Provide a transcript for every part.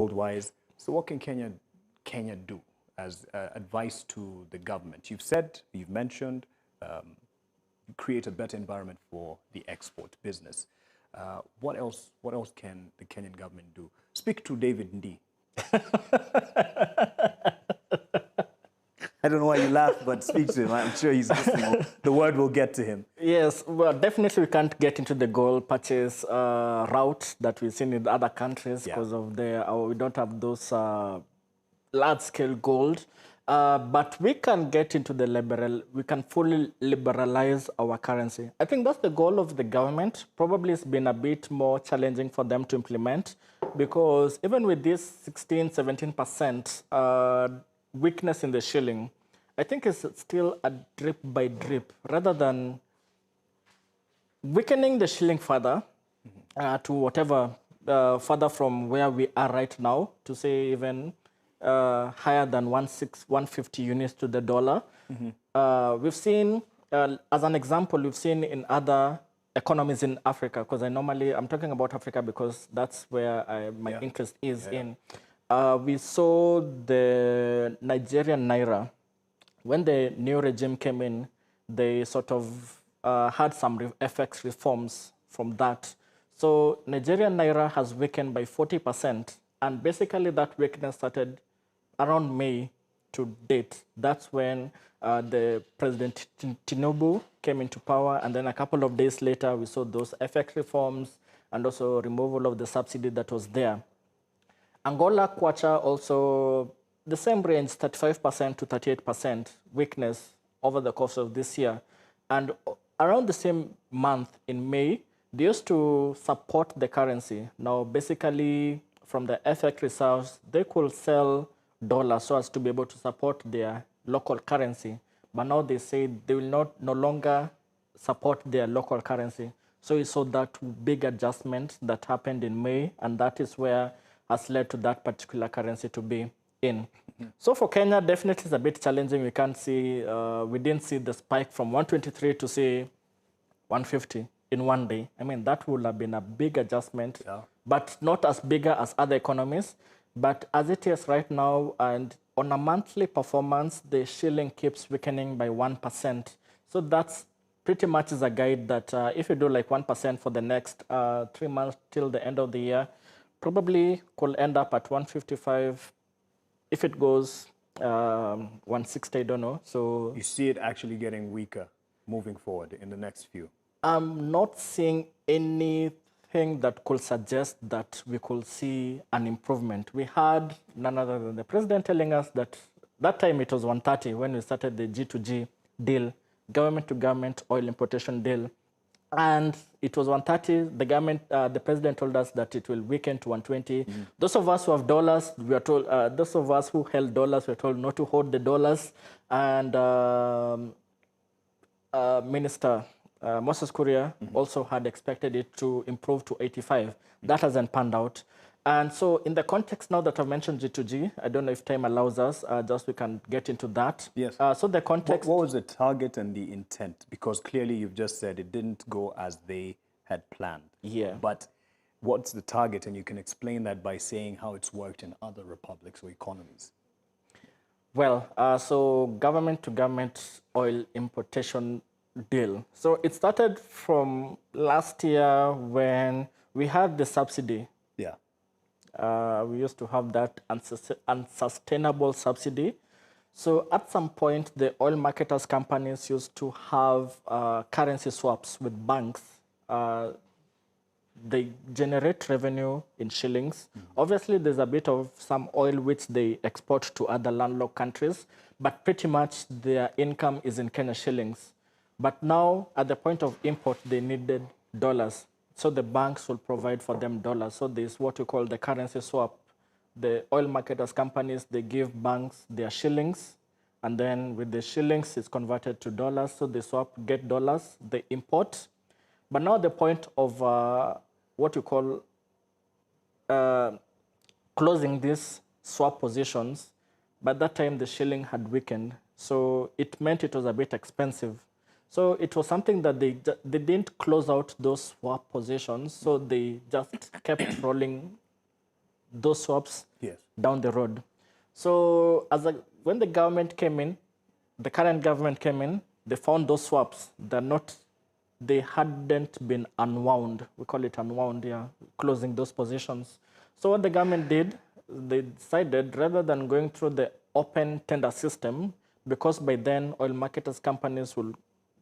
gold-wise. So what can Kenya do as advice to the government? You've mentioned, create a better environment for the export business. What else can the Kenyan government do? Speak to David Ndii. I don't know why you laugh, but speak to him. I'm sure he's listening. The word will get to him. Yes, well, definitely we can't get into the gold purchase route that we've seen in other countries because of we don't have those large-scale gold. But we can get into we can fully liberalize our currency. I think that's the goal of the government. Probably it's been a bit more challenging for them to implement because even with this 16, 17% weakness in the shilling, I think it's still a drip by drip rather than weakening the shilling further to whatever, further from where we are right now, to say even higher than 150 units to the dollar. We've seen, as an example, we've seen in other economies in Africa, because I'm talking about Africa because that's where my interest is in. We saw the Nigerian Naira. When the new regime came in, they sort of had some FX reforms from that. So Nigerian Naira has weakened by 40%. And basically that weakness started around May to date. That's when the President Tinubu came into power. And then a couple of days later, we saw those FX reforms and also removal of the subsidy that was there. Angola Kwacha also the same range, 35% to 38% weakness over the course of this year. And around the same month in May, they used to support the currency. Now, basically, from the FX reserves, they could sell dollars so as to be able to support their local currency. But now they say they will no longer support their local currency. So we saw that big adjustment that happened in May, and that is where has led to that particular currency to be in. So for Kenya, definitely it's a bit challenging. We can't see, we didn't see the spike from 123 to say 150 in one day. I mean, that would have been a big adjustment, but not as bigger as other economies. But as it is right now, and on a monthly performance, the shilling keeps weakening by 1%. So that's pretty much is a guide that if you do like 1% for the next 3 months till the end of the year, probably could end up at 155. If it goes 160, I don't know. So you see it actually getting weaker moving forward in the next few? I'm not seeing anything that could suggest that we could see an improvement. We had none other than the president telling us that that time it was 130 when we started the G2G deal, government-to-government oil importation deal. And it was 130. The government, the president told us that it will weaken to 120. Those of us who have dollars, we are told, those of us who held dollars, we are told not to hold the dollars. And Minister Moses Kuria also had expected it to improve to 85. That hasn't panned out. And so in the context now that I've mentioned G2G, I don't know if time allows us, just we can get into that. Yes. So the context... What was the target and the intent? Because clearly you've just said it didn't go as they had planned. Yeah. But what's the target? And you can explain that by saying how it's worked in other republics or economies. Well, so government-to-government oil importation deal. So it started from last year when we had the subsidy. Yeah. We used to have that unsustainable subsidy. So at some point, the oil marketers companies used to have currency swaps with banks. They generate revenue in shillings. Obviously, there's a bit of some oil which they export to other landlocked countries, but pretty much their income is in Kenya shillings. But now, at the point of import, they needed dollars. So the banks will provide for them dollars. So there's what we call the currency swap. The oil marketers companies, they give banks their shillings, and then with the shillings, it's converted to dollars. So they swap, get dollars, they import. But now the point of what you call closing these swap positions, by that time the shilling had weakened. So it meant it was a bit expensive. So it was something that they didn't close out those swap positions, so they just kept rolling those swaps Yes. down the road. So when the government came in, the current government came in, they found those swaps. They hadn't been unwound. We call it unwound, yeah, closing those positions. So what the government did, they decided rather than going through the open tender system, because by then oil marketers companies will,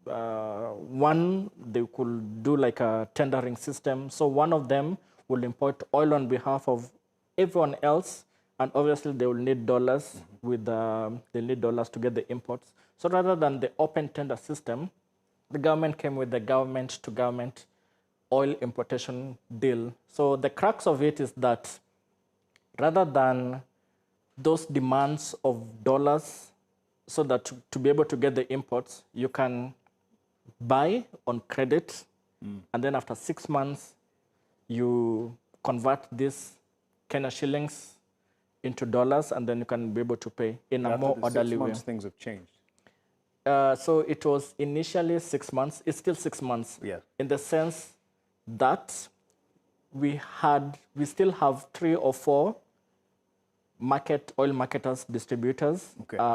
they could do like a tendering system. So one of them will import oil on behalf of everyone else, and obviously they will need dollars they need dollars to get the imports. So rather than the open tender system, the government came with the government-to-government oil importation deal. So the crux of it is that rather than those demands of dollars, so that to be able to get the imports, you can buy on credit, and then after 6 months, you convert these Kenya shillings into dollars, and then you can be able to pay in a more orderly way. 6 months, things have changed. So it was initially 6 months. It's still 6 months. Yes. In the sense that we still have 3 or 4 oil marketers, distributors,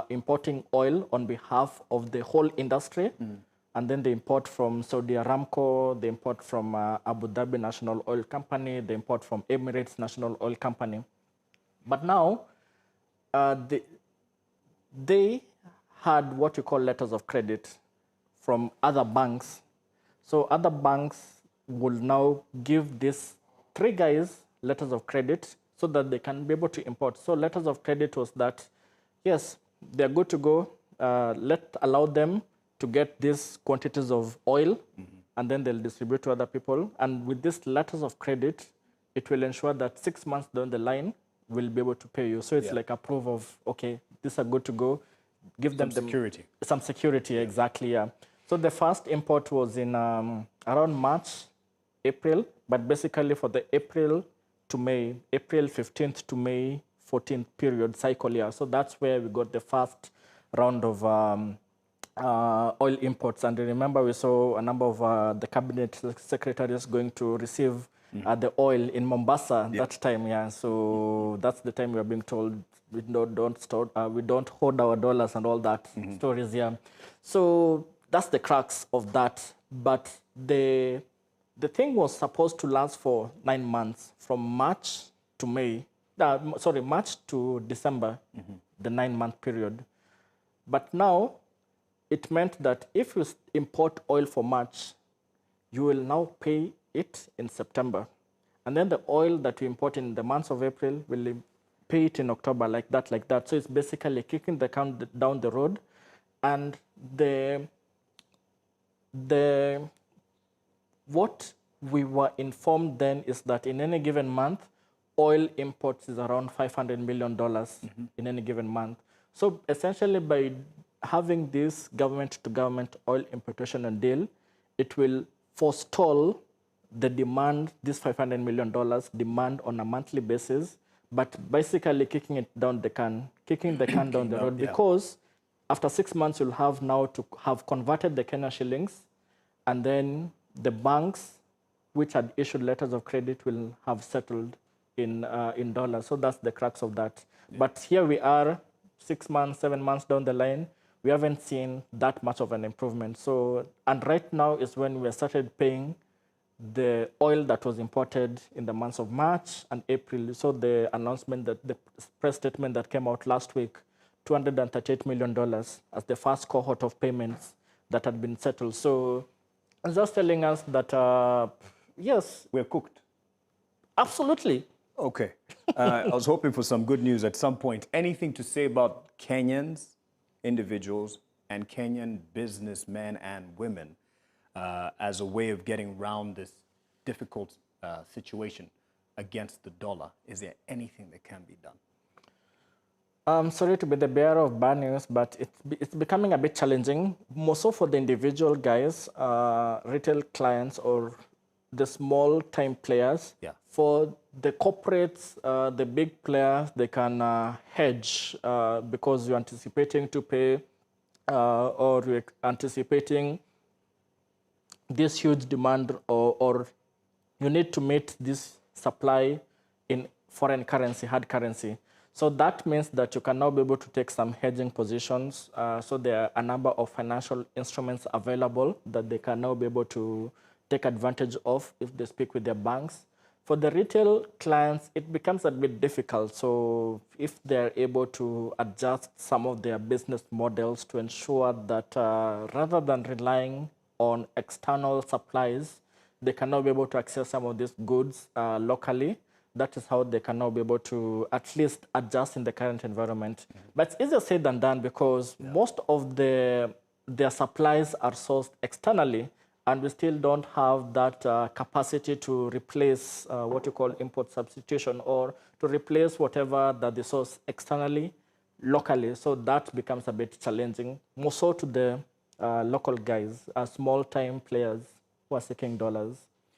importing oil on behalf of the whole industry. And then they import from Saudi Aramco, they import from Abu Dhabi National Oil Company, they import from Emirates National Oil Company. But now, they had what you call letters of credit from other banks. So other banks will now give these 3 guys letters of credit so that they can be able to import. So letters of credit was that, yes, they're good to go. Allow them to get these quantities of oil, and then they'll distribute to other people. And with these letters of credit, it will ensure that 6 months down the line, we'll be able to pay you. So it's like a proof of, okay, these are good to go. Give them security. Some security, exactly, yeah. So the first import was in around March, April, but basically for the April 15th to May 14th period cycle, yeah. So that's where we got the first round of oil imports. And remember, we saw a number of the cabinet secretaries going to receive the oil in Mombasa that time, yeah. So that's the time we are being told we don't hold our dollars and all that stories, yeah. So that's the crux of that. But the thing was supposed to last for 9 months, from March to March to December, the 9-month period. But now it meant that if you import oil for March, you will now pay it in September. And then the oil that you import in the months of April will pay it in October, like that. So it's basically kicking the can down the road. And what we were informed then is that in any given month, oil imports is around $500 million in any given month. So essentially, by having this government-to-government oil importation and deal, it will forestall the demand, this $500 million demand on a monthly basis, but basically kicking down the can down the road, because after 6 months, you'll have now to have converted the Kenya shillings, and then the banks which had issued letters of credit will have settled in dollars. So that's the crux of that. Yeah. But here we are, 6 months, 7 months down the line, we haven't seen that much of an improvement. So, and right now is when we started paying the oil that was imported in the months of March and April. So the announcement, that the press statement that came out last week, $238 million as the first cohort of payments that had been settled. So it's just telling us that, yes. We're cooked. Absolutely. Okay. I was hoping for some good news at some point. Anything to say about Kenyans, individuals, and Kenyan businessmen and women as a way of getting around this difficult situation against the dollar? Is there anything that can be done? I'm sorry to be the bearer of bad news, but it's becoming a bit challenging, more so for the individual guys, retail clients, or the small-time players. Yeah. For the corporates, the big players, they can hedge because you're anticipating to pay or you're anticipating this huge demand, or you need to meet this supply in foreign currency, hard currency. So that means that you can now be able to take some hedging positions. So there are a number of financial instruments available that they can now be able to take advantage of if they speak with their banks. For the retail clients, it becomes a bit difficult. So if they're able to adjust some of their business models to ensure that rather than relying on external supplies, they can now be able to access some of these goods locally. That is how they can now be able to at least adjust in the current environment. But it's easier said than done because most of their supplies are sourced externally, and we still don't have that capacity to replace what you call import substitution, or to replace whatever that they source externally, locally. So that becomes a bit challenging, more so to the local guys, small-time players who are seeking dollars.